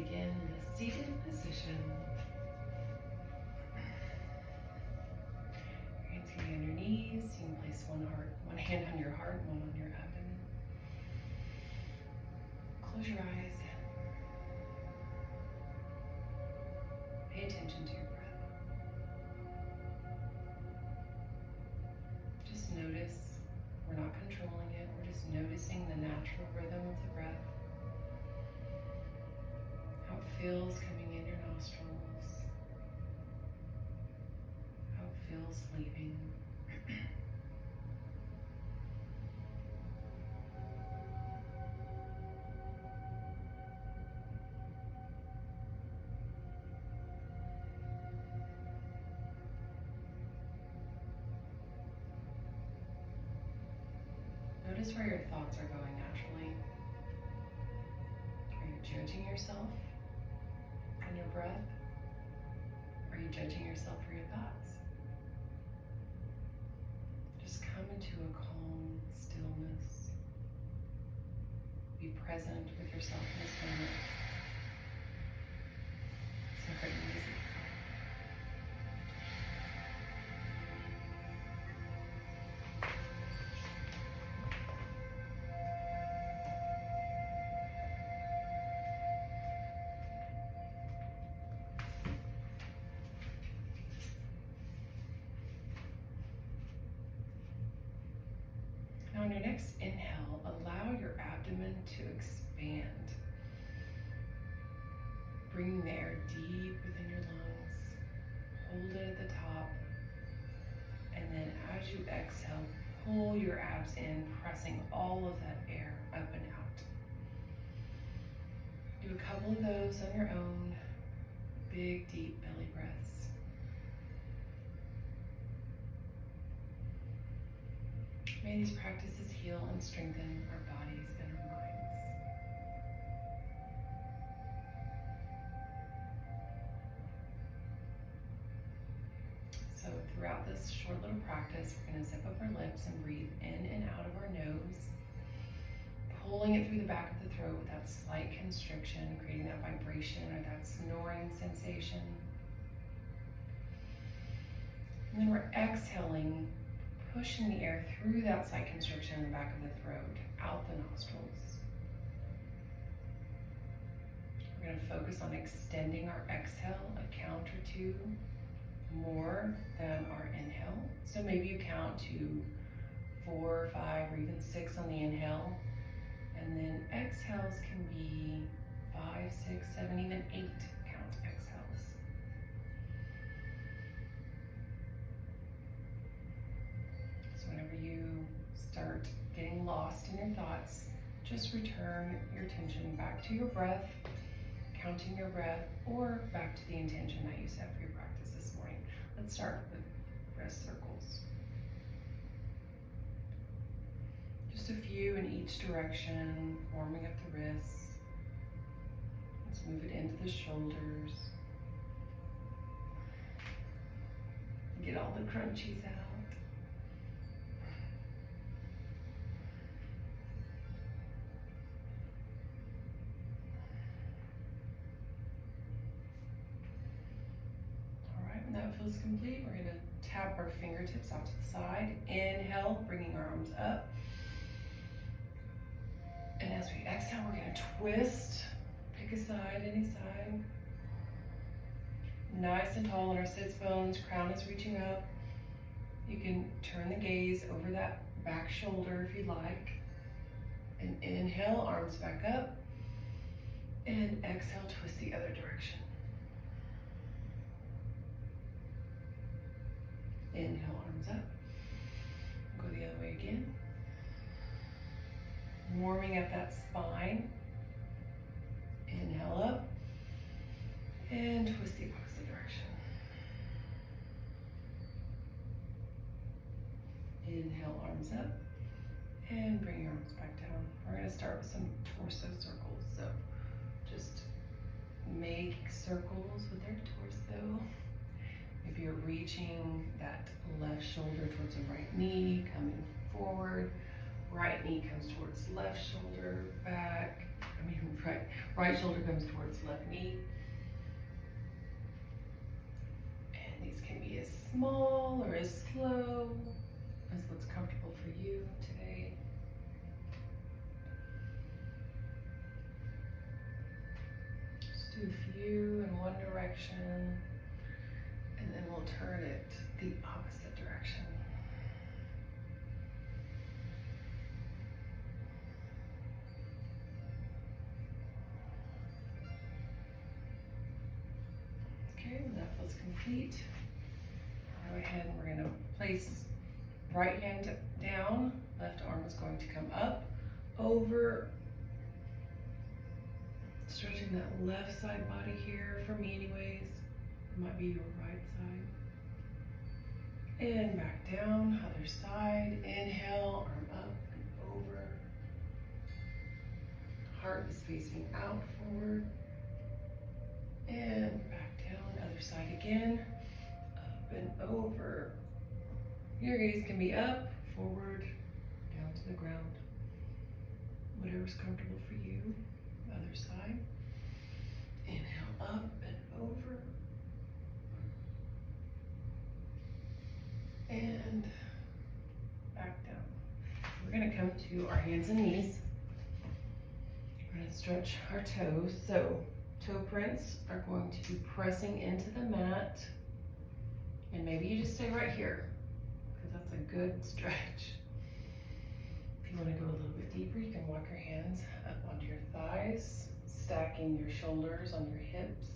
begin the seated position. Hands can be on your knees. You can place one hand on your heart, one on your abdomen. Close your eyes. Pay attention to your breath. Just notice. We're not controlling it. We're just noticing the natural rhythm of the breath. How it feels coming in your nostrils. How it feels leaving. Notice where your thoughts are going naturally. Are you judging yourself on your breath? Are you judging yourself for your thoughts? Just come into a calm stillness. Be present with yourself in this moment. Separate music. Now on your next inhale, allow your abdomen to expand. Bring the air deep within your lungs. Hold it at the top. And then as you exhale, pull your abs in, pressing all of that air up and out. Do a couple of those on your own. Big, deep belly breaths. May these practices heal and strengthen our bodies and our minds. So throughout this short little practice, we're going to zip up our lips and breathe in and out of our nose, pulling it through the back of the throat with that slight constriction, creating that vibration or that snoring sensation. And then we're exhaling, pushing the air through that slight constriction in the back of the throat, out the nostrils. We're going to focus on extending our exhale a count or two more than our inhale. So maybe you count to 4, 5, or even 6 on the inhale. And then exhales can be 5, 6, 7, even 8 count exhales. So whenever you start getting lost in your thoughts, just return your attention back to your breath, counting your breath, or back to the intention that you set for your practice this morning. Let's start with wrist circles. Just a few in each direction, warming up the wrists. Let's move it into the shoulders. Get all the crunchies out. When that feels complete, we're going to tap our fingertips out to the side. Inhale, bringing our arms up. And as we exhale, we're going to twist. Pick a side, any side. Nice and tall on our sits bones. Crown is reaching up. You can turn the gaze over that back shoulder if you'd like. And inhale, arms back up. And exhale, twist the other direction. Inhale, arms up. Go the other way again. Warming up that spine. Inhale up. And twist the opposite direction. Inhale, arms up. And bring your arms back down. We're going to start with some torso circles. So just make circles with your torso. If you're reaching that left shoulder towards the right knee, coming forward, Right knee comes towards left shoulder, back. Right shoulder comes towards left knee. And these can be as small or as slow as what's comfortable for you today. Just do a few in one direction, and then we'll turn it the opposite direction. Okay, when that feels complete, go ahead and we're going to place right hand down, left arm is going to come up, over, stretching that left side body here, for me anyways, it might be your right side. And back down, other side, inhale, arm up and over. Heart is facing out, forward. And back down, other side again, up and over. Your gaze can be up, forward, down to the ground. Whatever's comfortable for you. Other side. Inhale, up and over. And back down. We're gonna come to our hands and knees. We're gonna stretch our toes. So toe prints are going to be pressing into the mat. And maybe you just stay right here, because that's a good stretch. If you want to go a little bit deeper, you can walk your hands up onto your thighs, stacking your shoulders on your hips.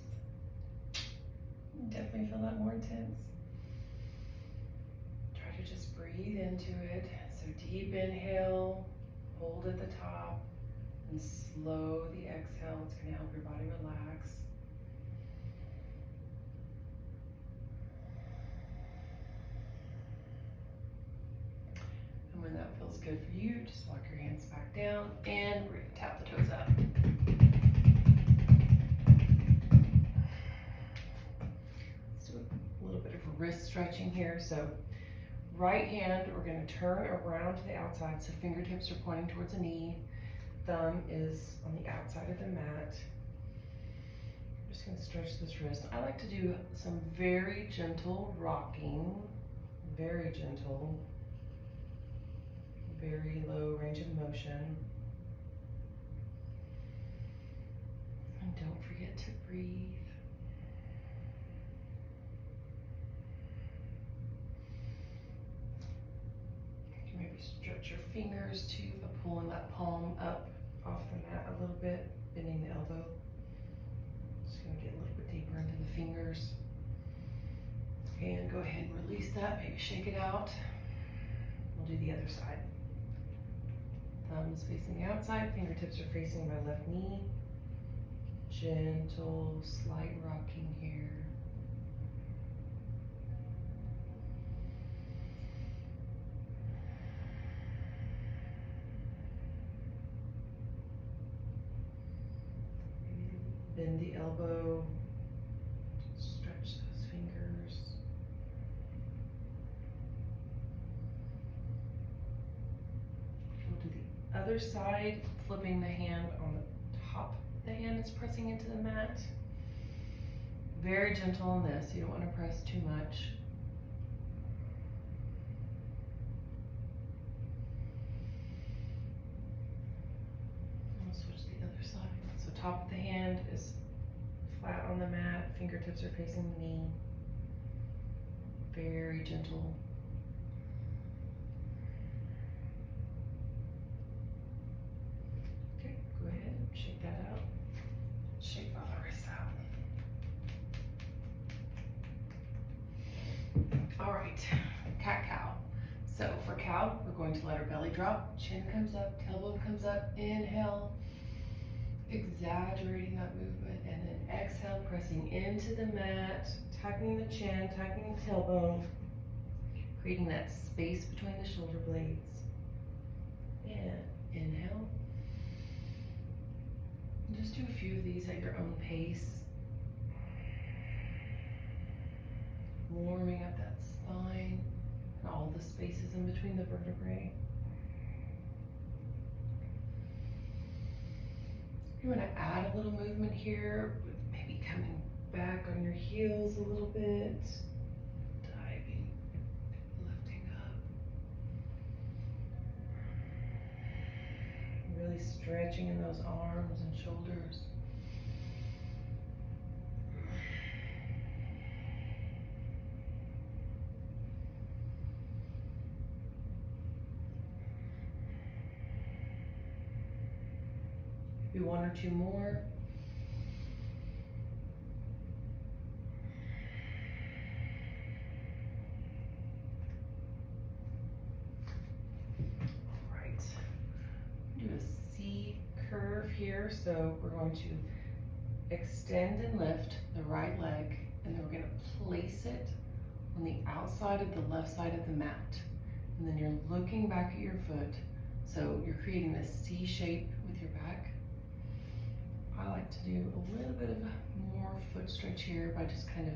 Definitely feel that more intense. Try to just breathe into it. So deep inhale, hold at the top, and slow the exhale. It's going to help your body relax. And when that feels good for you, just walk your hands back down and we're going to tap the toes up. Let's do a little bit of wrist stretching here. So right hand, we're going to turn around to the outside, so fingertips are pointing towards the knee. Thumb is on the outside of the mat. I'm just going to stretch this wrist. I like to do some very gentle rocking, very gentle, very low range of motion. And don't forget to breathe. You can maybe stretch your fingers too, by pulling that palm up off the mat a little bit, bending the elbow. Just gonna get a little bit deeper into the fingers. And go ahead and release that, maybe shake it out. We'll do the other side. Thumbs facing the outside, fingertips are facing my left knee. Gentle, slight rocking here. Bend the elbow, stretch those fingers. We'll do the other side, flipping the hand on the top. The hand is pressing into the mat. Very gentle on this, you don't want to press too much. I'll switch the other side. So top of the hand is flat on the mat, fingertips are facing the knee. Very gentle. Okay, go ahead, shake that out. Shake both our wrists out. All right, cat-cow. So for cow, we're going to let our belly drop, chin comes up, tailbone comes up, inhale, exaggerating that movement, and then exhale, pressing into the mat, tightening the chin, tightening the tailbone, creating that space between the shoulder blades. And inhale. Just do a few of these at your own pace. Warming up that spine and all the spaces in between the vertebrae. You want to add a little movement here, with maybe coming back on your heels a little bit, diving, lifting up, really stretching in those arms and shoulders. Maybe one or two more. All right. Do a C curve here. So we're going to extend and lift the right leg, and then we're going to place it on the outside of the left side of the mat. And then you're looking back at your foot. So you're creating this C shape with your back. I like to do a little bit of more foot stretch here by just kind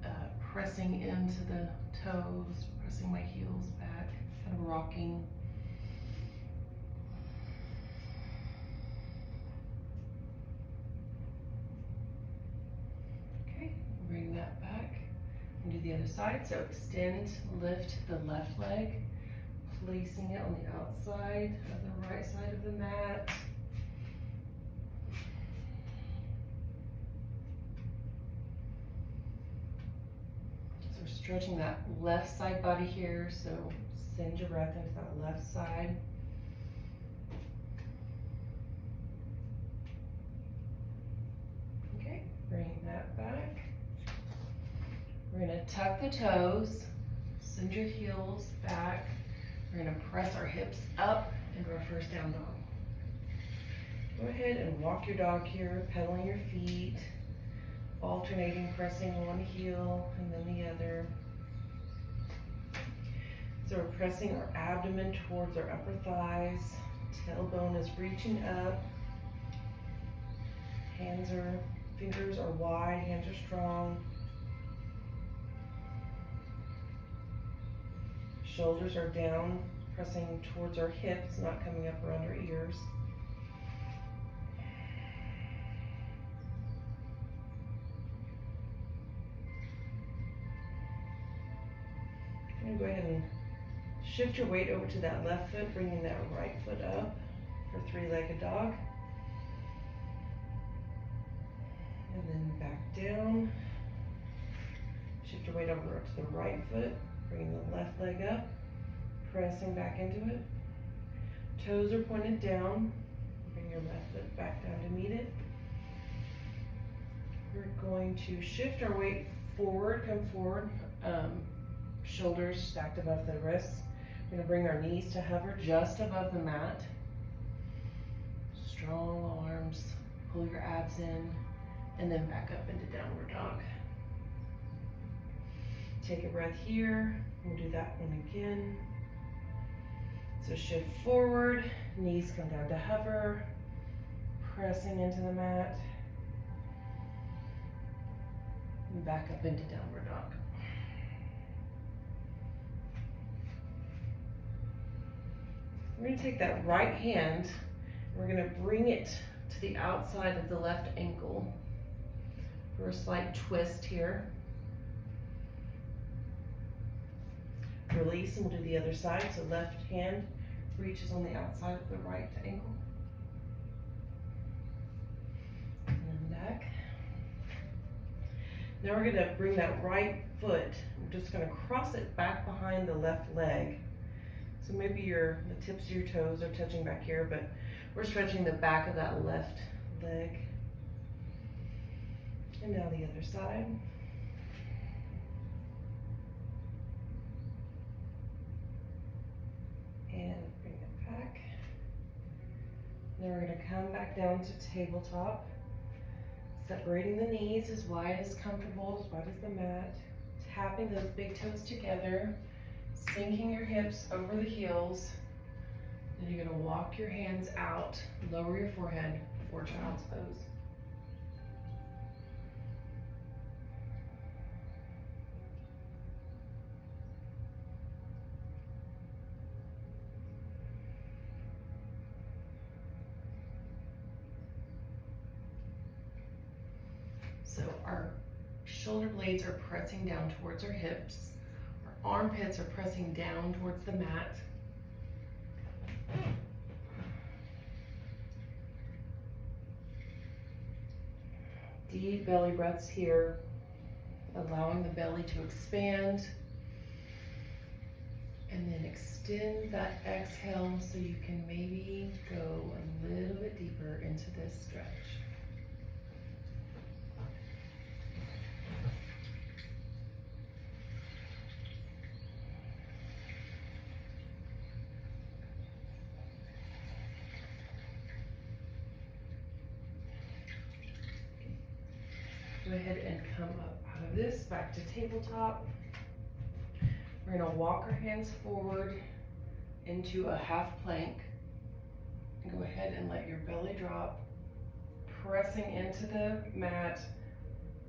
of pressing into the toes, pressing my heels back, kind of rocking. Okay, bring that back and do the other side. So extend, lift the left leg, placing it on the outside of the right side of the mat. Stretching that left side body here, so send your breath into that left side. Okay, bring that back. We're going to tuck the toes, send your heels back. We're going to press our hips up into our first down dog. Go ahead and walk your dog here, pedaling your feet, alternating, pressing one heel and then the other. So we're pressing our abdomen towards our upper thighs. Tailbone is reaching up. Fingers are wide, hands are strong. Shoulders are down, pressing towards our hips, not coming up around our ears. Go ahead and shift your weight over to that left foot, bringing that right foot up for three-legged dog. And then back down. Shift your weight over to the right foot, bringing the left leg up, pressing back into it. Toes are pointed down. Bring your left foot back down to meet it. We're going to shift our weight forward, come forward. Shoulders stacked above the wrists. We're going to bring our knees to hover just above the mat. Strong arms, pull your abs in, and then back up into downward dog. Take a breath here. We'll do that one again. So shift forward, knees come down to hover, pressing into the mat, and back up into downward dog. We're going to take that right hand, and we're going to bring it to the outside of the left ankle for a slight twist here. Release, and we'll do the other side. So left hand reaches on the outside of the right ankle. And then back. Now we're going to bring that right foot, we're just going to cross it back behind the left leg. So maybe the tips of your toes are touching back here, but we're stretching the back of that left leg. And now the other side. And bring it back. Then we're going to come back down to tabletop, separating the knees as wide as comfortable, as wide as the mat, tapping those big toes together, sinking your hips over the heels. Then you're going to walk your hands out, lower your forehead for child's pose. our shoulder blades are pressing down towards our hips. Our armpits are pressing down towards the mat. Deep belly breaths here, allowing the belly to expand. And then extend that exhale so you can maybe go a little bit deeper into this stretch. Go ahead and come up out of this, back to tabletop. We're gonna walk our hands forward into a half plank. Go ahead and let your belly drop, pressing into the mat.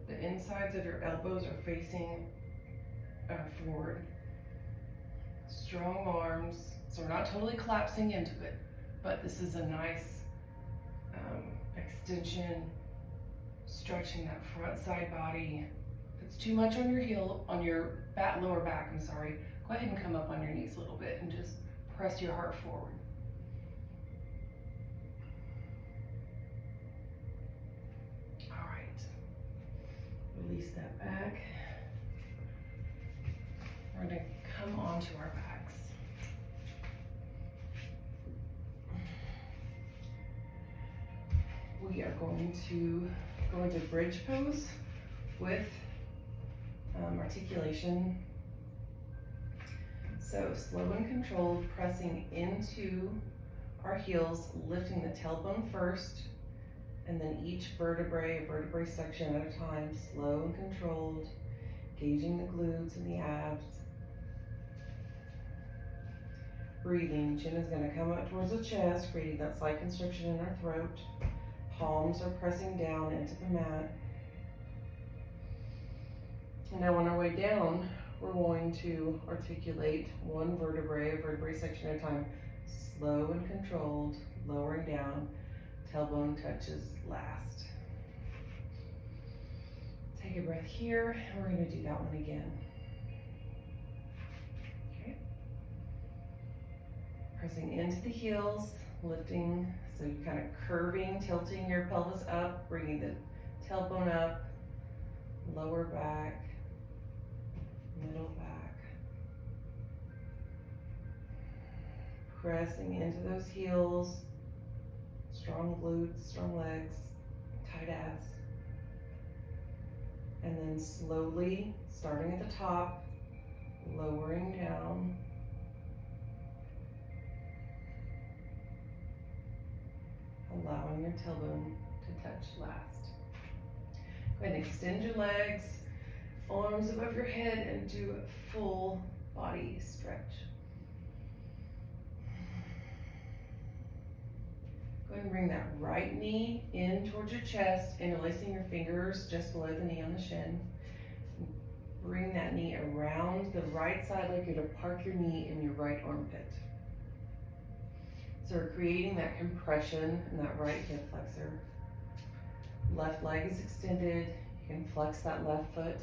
The insides of your elbows are facing forward. Strong arms, so we're not totally collapsing into it, but this is a nice extension, stretching that front side body. If it's too much on your heel, on your lower back, I'm sorry, go ahead and come up on your knees a little bit and just press your heart forward. All right, release that back. We're gonna come onto our backs. We are going to go into bridge pose with articulation. So slow and controlled, pressing into our heels, lifting the tailbone first, and then each vertebrae section at a time, slow and controlled, gauging the glutes and the abs. Breathing, chin is going to come up towards the chest, creating that slight constriction in our throat. Palms are pressing down into the mat. And now on our way down, we're going to articulate one vertebrae section at a time, slow and controlled, lowering down, tailbone touches last. Take a breath here, and we're going to do that one again. Okay. Pressing into the heels, lifting, so you're kind of curving, tilting your pelvis up, bringing the tailbone up, lower back, middle back. Pressing into those heels, strong glutes, strong legs, tight abs. And then slowly, starting at the top, lowering down. Allowing your tailbone to touch last. Go ahead and extend your legs, arms above your head, and do a full body stretch. Go ahead and bring that right knee in towards your chest, interlacing your fingers just below the knee on the shin. Bring that knee around the right side like you're to park your knee in your right armpit. So we're creating that compression in that right hip flexor. Left leg is extended. You can flex that left foot.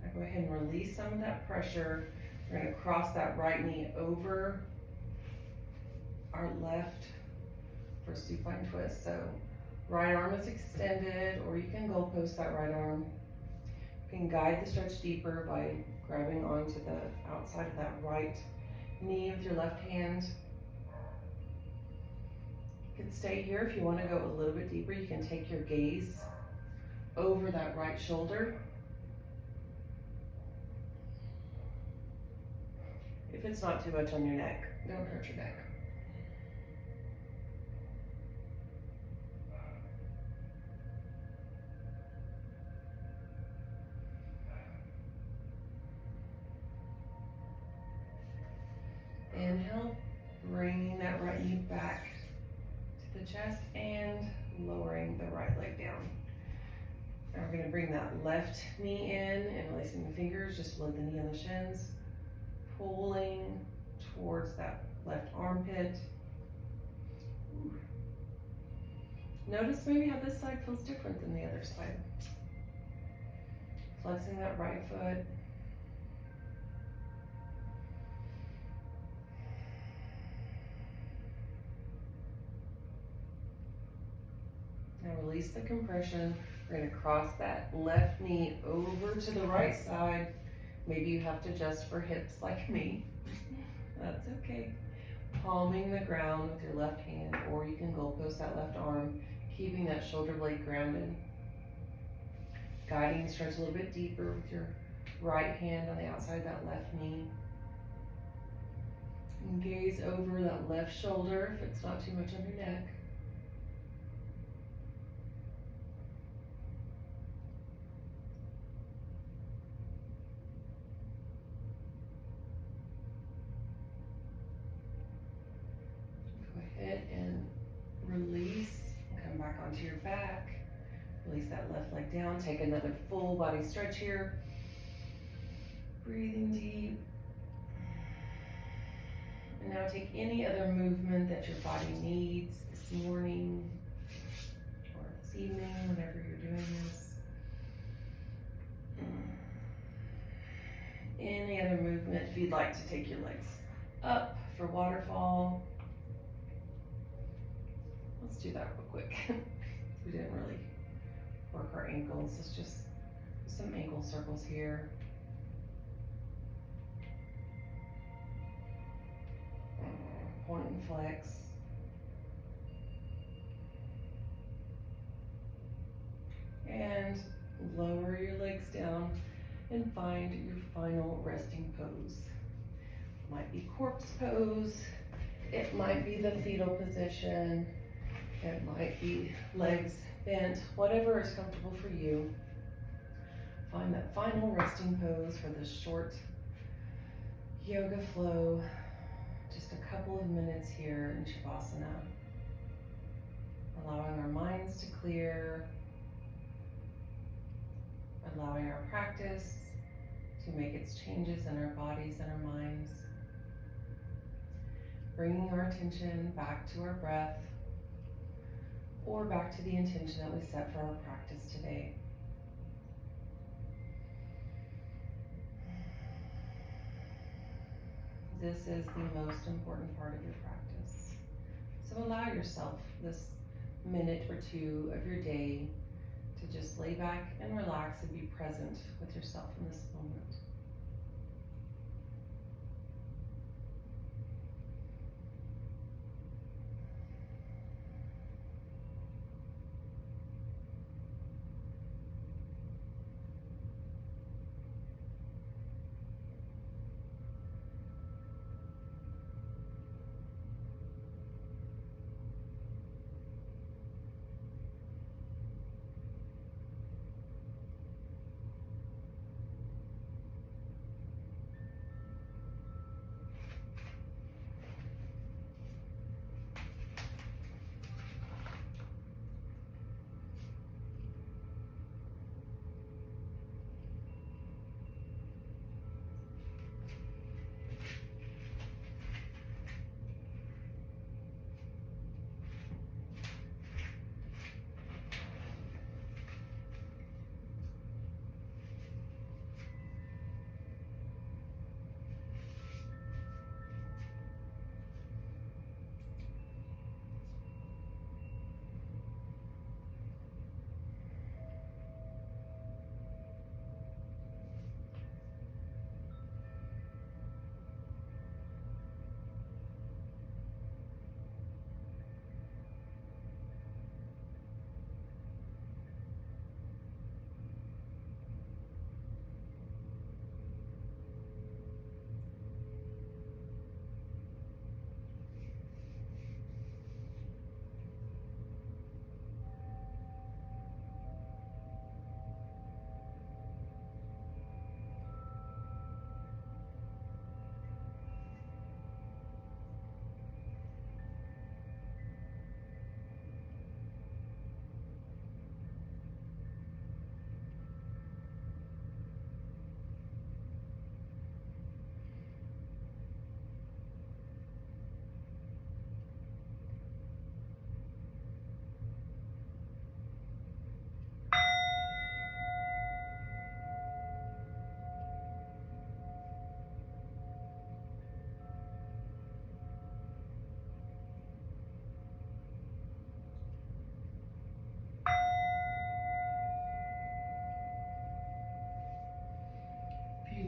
Now go ahead and release some of that pressure. We're going to cross that right knee over our left for supine twist. So right arm is extended, or you can goal post that right arm. You can guide the stretch deeper by grabbing onto the outside of that right knee with your left hand. You can stay here. If you want to go a little bit deeper, you can take your gaze over that right shoulder. If it's not too much on your neck, don't hurt your neck. Inhale, bringing that right knee back to the chest and lowering the right leg down. Now we're going to bring that left knee in and releasing the fingers just below the knee on the shins, pulling towards that left armpit. Ooh. Notice maybe how this side feels different than the other side. Flexing that right foot. Now release the compression. We're going to cross that left knee over to the right side. Maybe you have to adjust for hips like me. That's okay. Palming the ground with your left hand, or you can Gold Coast that left arm, keeping that shoulder blade grounded. Guiding the stretch a little bit deeper with your right hand on the outside of that left knee. And gaze over that left shoulder if it's not too much on your neck. And release, come back onto your back, release that left leg down, take another full body stretch here, breathing deep, and now take any other movement that your body needs this morning or this evening, whenever you're doing this. Any other movement, if you'd like to take your legs up for waterfall. Let's do that real quick. We didn't really work our ankles. It's just some ankle circles here. Point and flex. And lower your legs down and find your final resting pose. Might be corpse pose. It might be the fetal position. It might be legs bent, whatever is comfortable for you. Find that final resting pose for this short yoga flow. Just a couple of minutes here in Shavasana. Allowing our minds to clear. Allowing our practice to make its changes in our bodies and our minds. Bringing our attention back to our breath, or back to the intention that we set for our practice today. This is the most important part of your practice. So allow yourself this minute or two of your day to just lay back and relax and be present with yourself in this moment.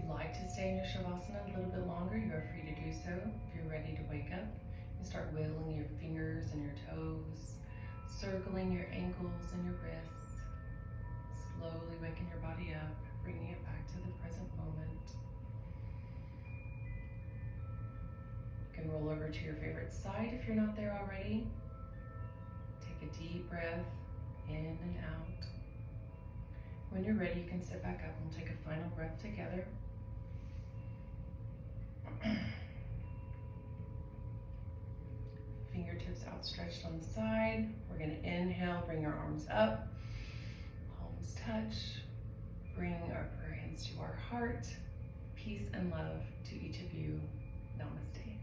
you'd like to stay in your Shavasana a little bit longer, you are free to do so. If you're ready to wake up, you start wiggling your fingers and your toes, circling your ankles and your wrists, slowly waking your body up, bringing it back to the present moment. You can roll over to your favorite side if you're not there already. Take a deep breath in and out. When you're ready, you can sit back up and we'll take a final breath together. Fingertips outstretched on the side. We're going to inhale, bring our arms up, palms touch. Bring our prayer hands to our heart. Peace and love to each of you. Namaste.